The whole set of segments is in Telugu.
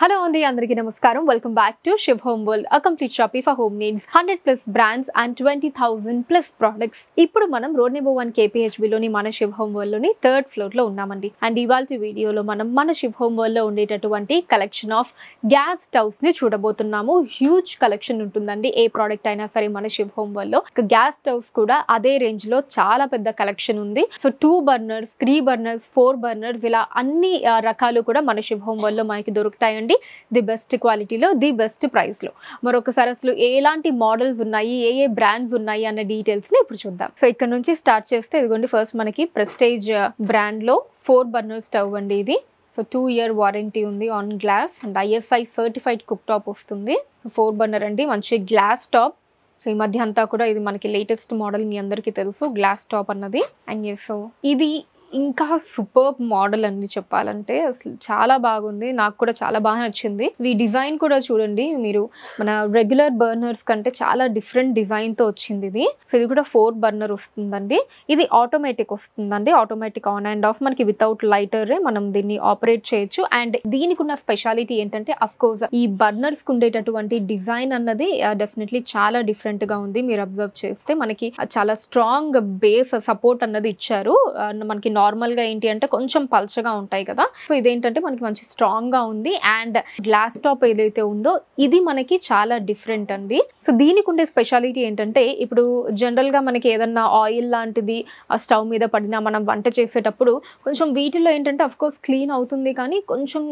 Hello Andy, Andariki Namaskaram. Welcome back to Shiv Home World, a complete shopping for home needs, 100 plus brands and 20,000 plus products. ఇప్పుడు మనం రోడ్ నెంబర్ 1 KPHB లోని మన Shiv Home World లోని 3rd ఫ్లోర్ లో ఉన్నామండి. అండ్ ఇవాల్టి వీడియోలో మనం మన Shiv Home World లో ఉండేటటువంటి కలెక్షన్ ఆఫ్ గ్యాస్ స్టవ్స్ ని చూడబోతున్నాము. హ్యూజ్ కలెక్షన్ ఉంటుందండి. ఏ ప్రోడక్ట్ అయినా సరే మన Shiv Home World లో గ్యాస్ స్టవ్స్ కూడా అదే రేంజ్ లో చాలా పెద్ద కలెక్షన్ ఉంది. సో 2 బర్నర్స్, 3 బర్నర్స్, 4 బర్నర్స్ ఇలా అన్ని రకాలు కూడా మన Shiv Home World లో మనకి దొరుకుతాయండి. ది బెస్ట్ క్వాలిటీలో, ది బెస్ట్ ప్రైస్ లో. మరొకసారి అసలు ఎలాంటి మోడల్స్ ఉన్నాయి, ఏ బ్రాండ్స్ ఉన్నాయి అన్న డీటెయిల్స్ ని ఇప్పుడు చూద్దాం. సో ఇక్కడ నుంచి స్టార్ట్ చేస్తే ఇదిగోండి, ఫస్ట్ మనకి ప్రెస్టేజ్ బ్రాండ్ లో 4 బర్నర్ స్టవ్ అండి ఇది. సో 2 year వారంటీ ఉంది on glass and ISI certified cook top వస్తుంది. 4 బర్నర్ అండి, మంచి గ్లాస్ టాప్. సో ఈ మధ్య అంతా కూడా ఇది మనకి లేటెస్ట్ మోడల్, మీ అందరికీ తెలుసు గ్లాస్ టాప్ అన్నది. అండ్ సో ఇది ఇంకా సూపర్ మోడల్ అండి చెప్పాలంటే. అసలు చాలా బాగుంది, నాకు కూడా చాలా బాగా నచ్చింది. ఈ డిజైన్ కూడా చూడండి మీరు, మన రెగ్యులర్ బర్నర్స్ కంటే చాలా డిఫరెంట్ డిజైన్తో వచ్చింది ఇది. సో ఇది కూడా 4 బర్నర్ వస్తుందండి. ఇది ఆటోమేటిక్ వస్తుందండి, ఆటోమేటిక్ ఆన్ అండ్ ఆఫ్. మనకి వితౌట్ లైటర్ మనం దీన్ని ఆపరేట్ చేయొచ్చు. అండ్ దీనికి ఉన్న స్పెషాలిటీ ఏంటంటే, అఫ్ కోర్స్ ఈ బర్నర్స్ కు ఉండేటటువంటి డిజైన్ అన్నది డెఫినెట్లీ చాలా డిఫరెంట్ గా ఉంది. మీరు అబ్జర్వ్ చేస్తే మనకి చాలా స్ట్రాంగ్ బేస్ సపోర్ట్ అన్నది ఇచ్చారు. మనకి నార్మల్ గా ఏంటి అంటే కొంచెం పల్చగా ఉంటాయి కదా, సో ఇదేంటంటే మనకి మంచి స్ట్రాంగ్ గా ఉంది. అండ్ గ్లాస్ టాప్ ఏదైతే ఉందో ఇది మనకి చాలా డిఫరెంట్ అండి. సో దీనికి ఉండే స్పెషాలిటీ ఏంటంటే, ఇప్పుడు జనరల్ గా మనకి ఏదన్నా ఆయిల్ లాంటిది ఆ స్టవ్ మీద పడినా మనం వంట చేసేటప్పుడు కొంచెం వీటిలో ఏంటంటే అఫ్ కోర్స్ క్లీన్ అవుతుంది, కానీ కొంచెం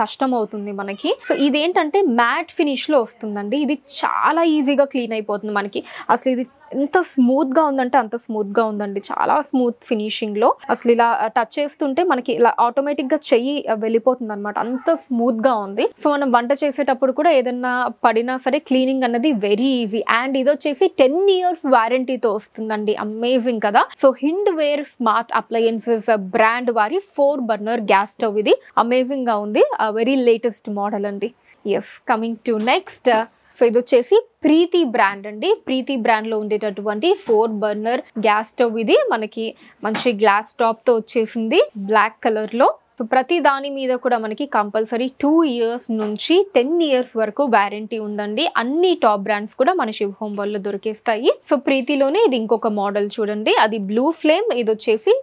కష్టం అవుతుంది మనకి. సో ఇదేంటంటే మ్యాట్ ఫినిష్ లో వస్తుందండి. ఇది చాలా ఈజీగా క్లీన్ అయిపోతుంది మనకి. అసలు ఇది ఎంత స్మూత్ గా ఉందంటే అంత స్మూత్ గా ఉందండి, చాలా స్మూత్ ఫినిషింగ్ లో. అసలు ఇలా టచ్ చేస్తుంటే మనకి ఇలా ఆటోమేటిక్ గా చెయ్యి వెళ్ళిపోతుంది అనమాట, అంత స్మూత్ గా ఉంది. సో మనం వంట చేసేటప్పుడు కూడా ఏదన్నా పడినా సరే క్లీనింగ్ అన్నది వెరీ ఈజీ. అండ్ ఇది వచ్చేసి 10 years వారంటీతో వస్తుందండి, అమేజింగ్ కదా. So Hindware smart appliances brand వారి 4 బర్నర్ గ్యాస్ స్టవ్ ఇది. అమేజింగ్ గా ఉంది, వెరీ లేటెస్ట్ మోడల్ అండి. Yes, coming to next. So ఇది వచ్చేసి ప్రీతి బ్రాండ్ అండి. ప్రీతి బ్రాండ్ లో ఉండేటటువంటి 4 బర్నర్ గ్యాస్ స్టవ్ ఇది. మనకి మంచి గ్లాస్ టాప్ తో వచ్చేసింది, బ్లాక్ కలర్ లో. సో ప్రతి దాని మీద కూడా మనకి కంపల్సరీ 2 years నుంచి 10 years వరకు వారంటీ ఉందండి. అన్ని టాప్ బ్రాండ్స్ కూడా మన Shiv Home World లో దొరికేస్తాయి. సో ప్రీతిలోనే ఇది ఇంకొక మోడల్ చూడండి, అది బ్లూ ఫ్లేమ్. ఇది వచ్చేసి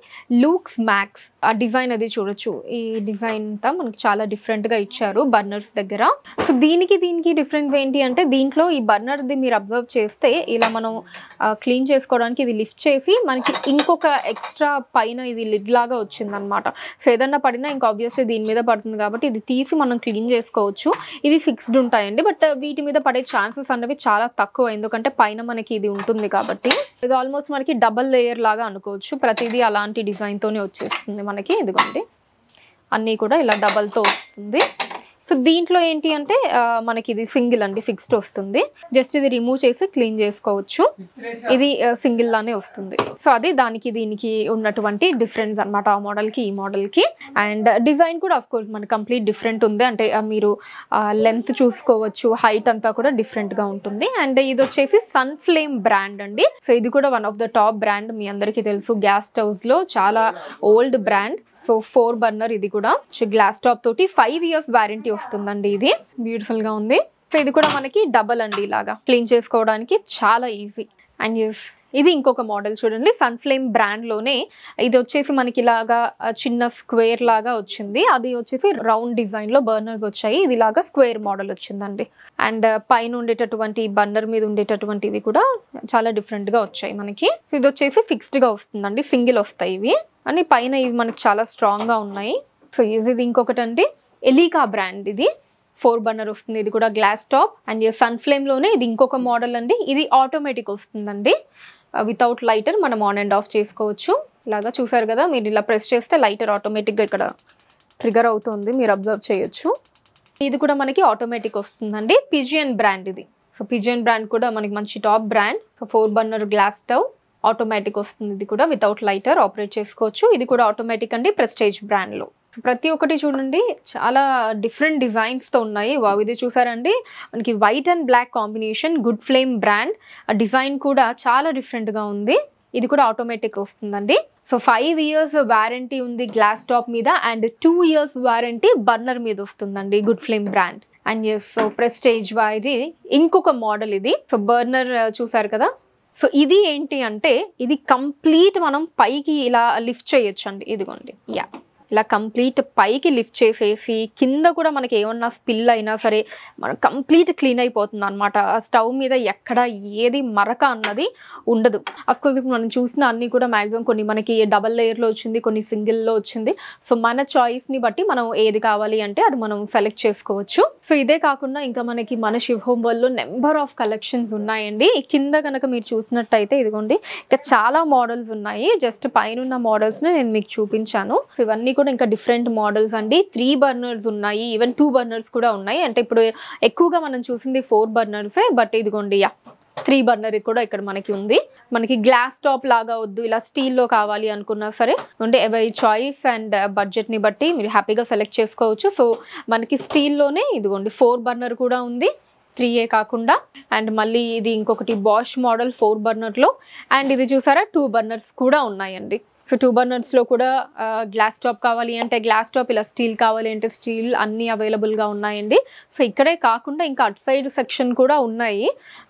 లూక్స్ మ్యాక్స్. ఆ డిజైన్ అది చూడొచ్చు, ఈ డిజైన్ అంతా మనకి చాలా డిఫరెంట్ గా ఇచ్చారు బర్నర్స్ దగ్గర. సో దీనికి డిఫరెన్స్ ఏంటి అంటే, దీంట్లో ఈ బర్నర్ ది మీరు అబ్జర్వ్ చేస్తే ఇలా మనం క్లీన్ చేసుకోవడానికి ఇది లిఫ్ట్ చేసి మనకి ఇంకొక ఎక్స్ట్రా పైన ఇది లిడ్ లాగా వచ్చిందనమాట. సో ఏదన్నా పడినా ఇంకా ఆబ్వియస్లీ దీని మీద పడుతుంది కాబట్టి ఇది తీసి మనం క్లీన్ చేసుకోవచ్చు. ఇవి ఫిక్స్డ్ ఉంటాయండి, బట్ వీటి మీద పడే ఛాన్సెస్ అన్నవి చాలా తక్కువ, ఎందుకంటే పైన మనకి ఇది ఉంటుంది కాబట్టి. ఇది ఆల్మోస్ట్ మనకి డబల్ లేయర్ లాగా అనుకోవచ్చు. ప్రతిదీ అలాంటి డిజైన్ తోనే వచ్చేస్తుంది మనకి. ఇదిగోండి, అన్నీ కూడా ఇలా డబల్ తో వస్తుంది. సో దీంట్లో ఏంటి అంటే మనకి ఇది సింగిల్ అండి, ఫిక్స్డ్ వస్తుంది. జస్ట్ ఇది రిమూవ్ చేసి క్లీన్ చేసుకోవచ్చు. ఇది సింగిల్ లానే వస్తుంది. సో అది దానికి దీనికి ఉన్నటువంటి డిఫరెన్స్ అనమాట, ఆ మోడల్ కి ఈ మోడల్ కి. అండ్ డిజైన్ కూడా ఆఫ్ కోర్స్ మనకి కంప్లీట్ డిఫరెంట్ ఉంది. అంటే మీరు లెంత్ చూసుకోవచ్చు, హైట్ అంతా కూడా డిఫరెంట్ గా ఉంటుంది. అండ్ ఇది వచ్చేసి సన్ ఫ్లేమ్ బ్రాండ్ అండి. సో ఇది కూడా one of the top brand, మీ అందరికీ తెలుసు గ్యాస్ స్టవ్స్ లో చాలా ఓల్డ్ బ్రాండ్. సో 4 బర్నర్ ఇది కూడా గ్లాస్ టాప్ తోటి 5 years వారంటీ వస్తుందండి. ఇది బ్యూటిఫుల్ గా ఉంది. సో ఇది కూడా మనకి డబల్ అండి, ఇలాగా క్లీన్ చేసుకోవడానికి చాలా ఈజీ. అండ్ ఇది ఇంకొక మోడల్ చూడండి, సన్ ఫ్లేమ్ బ్రాండ్ లోనే. ఇది వచ్చేసి మనకి ఇలాగా చిన్న స్క్వేర్ లాగా వచ్చింది, అది వచ్చేసి రౌండ్ డిజైన్ లో బర్నర్స్ వచ్చాయి. ఇది ఇలాగా స్క్వేర్ మోడల్ వచ్చిందండి. అండ్ పైన ఉండేటటువంటి బర్నర్ మీద ఉండేటటువంటివి కూడా చాలా డిఫరెంట్ గా వచ్చాయి మనకి. ఇది వచ్చేసి ఫిక్స్డ్ గా వస్తుందండి, సింగిల్ వస్తాయి ఇవి. అని పైన ఇవి మనకి చాలా స్ట్రాంగ్ గా ఉన్నాయి. సో ఇది ఇంకొకటి అండి, ఎలీకా బ్రాండ్. ఇది 4 బర్నర్ వస్తుంది, ఇది కూడా glass top. And Sunflame లోనే ఇది ఇంకొక మోడల్ అండి. ఇది ఆటోమేటిక్ వస్తుందండి, వితౌట్ లైటర్ మనం ఆన్ అండ్ ఆఫ్ చేసుకోవచ్చు. ఇలాగా చూసారు కదా, మీరు ఇలా ప్రెస్ చేస్తే లైటర్ ఆటోమేటిక్ గా ఇక్కడ ట్రిగర్ అవుతుంది, మీరు అబ్జర్వ్ చేయొచ్చు. ఇది కూడా మనకి ఆటోమేటిక్ వస్తుందండి, పిజియన్ బ్రాండ్ ఇది. సో పిజియన్ బ్రాండ్ కూడా మనకి మంచి top brand. So 4 burner glass stove automatic వస్తుంది, ఇది కూడా వితౌట్ లైటర్ ఆపరేట్ చేసుకోవచ్చు. ఇది కూడా ఆటోమేటిక్ అండి, ప్రెస్టేజ్ బ్రాండ్ లో. ప్రతి ఒక్కటి చూడండి చాలా డిఫరెంట్ డిజైన్స్ తో ఉన్నాయి. వావ్, ఇది చూసారండి మనకి white and black combination, good flame brand. Design కూడా చాలా డిఫరెంట్ గా ఉంది. ఇది కూడా ఆటోమేటిక్ వస్తుందండి. సో 5 years వారంటీ ఉంది గ్లాస్ టాప్ మీద అండ్ 2 years వారంటీ బర్నర్ మీద వస్తుందండి good flame brand. And yes so Prestige వారి ఇంకొక మోడల్ ఇది. సో బర్నర్ చూసారు కదా. సో ఇది ఏంటి అంటే ఇది కంప్లీట్ మనం పైకి ఇలా లిఫ్ట్ చేయొచ్చు అండి. ఇదిగోండి ఇలా కంప్లీట్ పైకి లిఫ్ట్ చేసేసి కింద కూడా మనకి ఏమన్నా స్పిల్ అయినా సరే మనం కంప్లీట్ క్లీన్ అయిపోతుంది అనమాట. స్టవ్ మీద ఎక్కడ ఏది మరక అన్నది ఉండదు. అఫ్కోర్స్ ఇప్పుడు మనం చూసిన అన్నీ కూడా మ్యాక్సిమం కొన్ని మనకి డబల్ లేయర్లో వచ్చింది, కొన్ని సింగిల్లో వచ్చింది. సో మన చాయిస్ని బట్టి మనం ఏది కావాలి అంటే అది మనం సెలెక్ట్ చేసుకోవచ్చు. సో ఇదే కాకుండా ఇంకా మనకి మన శివ్ హోమ్ వరల్డ్లో నెంబర్ ఆఫ్ కలెక్షన్స్ ఉన్నాయండి. కింద కనుక మీరు చూసినట్టయితే ఇదిగోండి ఇంకా చాలా మోడల్స్ ఉన్నాయి. జస్ట్ పైన ఉన్న మోడల్స్ని నేను మీకు చూపించాను. సో ఇవన్నీ కూడా ఇంకా డిఫరెంట్ మోడల్స్ అండి. 3 burners ఉన్నాయి, ఈవెన్ 2 burners కూడా ఉన్నాయి. అంటే ఇప్పుడు ఎక్కువగా మనం చూసింది 4 burners, బట్ ఇదిగోండి 3 burner కూడా ఇక్కడ మనకి ఉంది. మనకి గ్లాస్ టాప్ లాగా వద్దు, ఇలా స్టీల్లో కావాలి అనుకున్నా సరే అంటే ఎవరి చాయిస్ అండ్ బడ్జెట్ని బట్టి మీరు హ్యాపీగా సెలెక్ట్ చేసుకోవచ్చు. సో మనకి స్టీల్లోనే ఇదిగోండి 4 burner కూడా ఉంది, 3 కాకుండా. అండ్ మళ్ళీ ఇది ఇంకొకటి బాష్ మోడల్ 4 burnerలో. అండ్ ఇది చూసారా 2 burners కూడా ఉన్నాయండి. సో 2 burnersలో కూడా గ్లాస్ టాప్ కావాలి అంటే గ్లాస్ టాప్, ఇలా స్టీల్ కావాలి అంటే స్టీల్, అన్నీ అవైలబుల్గా ఉన్నాయండి. సో ఇక్కడే కాకుండా ఇంకా అటు సైడ్ సెక్షన్ కూడా ఉన్నాయి.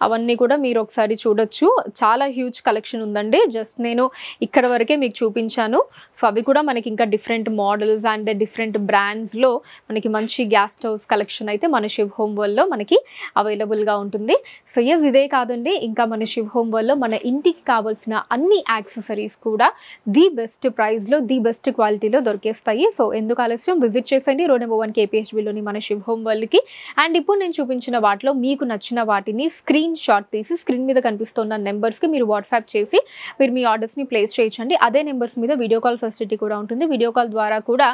అవన్నీ కూడా మీరు ఒకసారి చూడొచ్చు. చాలా హ్యూజ్ కలెక్షన్ ఉందండి. జస్ట్ నేను ఇక్కడ వరకే మీకు చూపించాను. సో అవి కూడా మనకి ఇంకా డిఫరెంట్ మోడల్స్ అండ్ డిఫరెంట్ బ్రాండ్స్లో మనకి మంచి గ్యాస్ స్టవ్స్ కలెక్షన్ అయితే మన శివ్ హోమ్ వరల్డ్లో మనకి అవైలబుల్గా ఉంటుంది. సో ఇదే కాదండి, ఇంకా మన శివ్ హోమ్ వరల్డ్లో మన ఇంటికి కావాల్సిన అన్ని యాక్సెసరీస్ కూడా ది బెస్ట్ ప్రైస్లో, ది బెస్ట్ క్వాలిటీలో దొరికేస్తాయి. సో ఎందుకు ఆలస్యం, విజిట్ చేసండి రోడ్ నెంబర్ 1 KPHBలోని మన శివ్ హోమ్ వరల్డ్కి. అండ్ ఇప్పుడు నేను చూపించిన వాటిలో మీకు నచ్చిన వాటిని స్క్రీన్ షాట్ తీసి స్క్రీన్ మీద కనిపిస్తున్న నెంబర్స్కి మీరు వాట్సాప్ చేసి మీరు మీ ఆర్డర్స్ని ప్లేస్ చేయించండి. అదే నెంబర్స్ మీద వీడియో కాల్ ఫెసిలిటీ కూడా ఉంటుంది. వీడియో కాల్ ద్వారా కూడా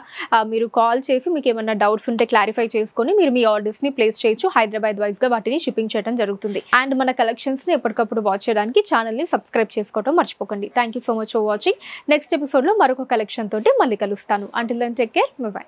మీరు కాల్ చేసి మీకు ఏమైనా డౌట్స్ ఉంటే క్లారిఫై చేసుకొని మీరు మీ ఆర్డర్స్ని ప్లేస్ చేయొచ్చు. హైదరాబాద్ వైజ్గా వాటిని షిప్పింగ్ చేయడం జరుగుతుంది. అండ్ మన కలెక్షన్స్ని ఎప్పటికప్పుడు వాచ్ చేయడానికి ఛానల్ని సబ్స్క్రైబ్ చేసుకోవడం మర్చిపోకండి. Thank you so much for watching. Next ఎపిసోడ్లో మరొక కలెక్షన్ తోటి మళ్ళీ కలుస్తాను. Until then take care, bye by.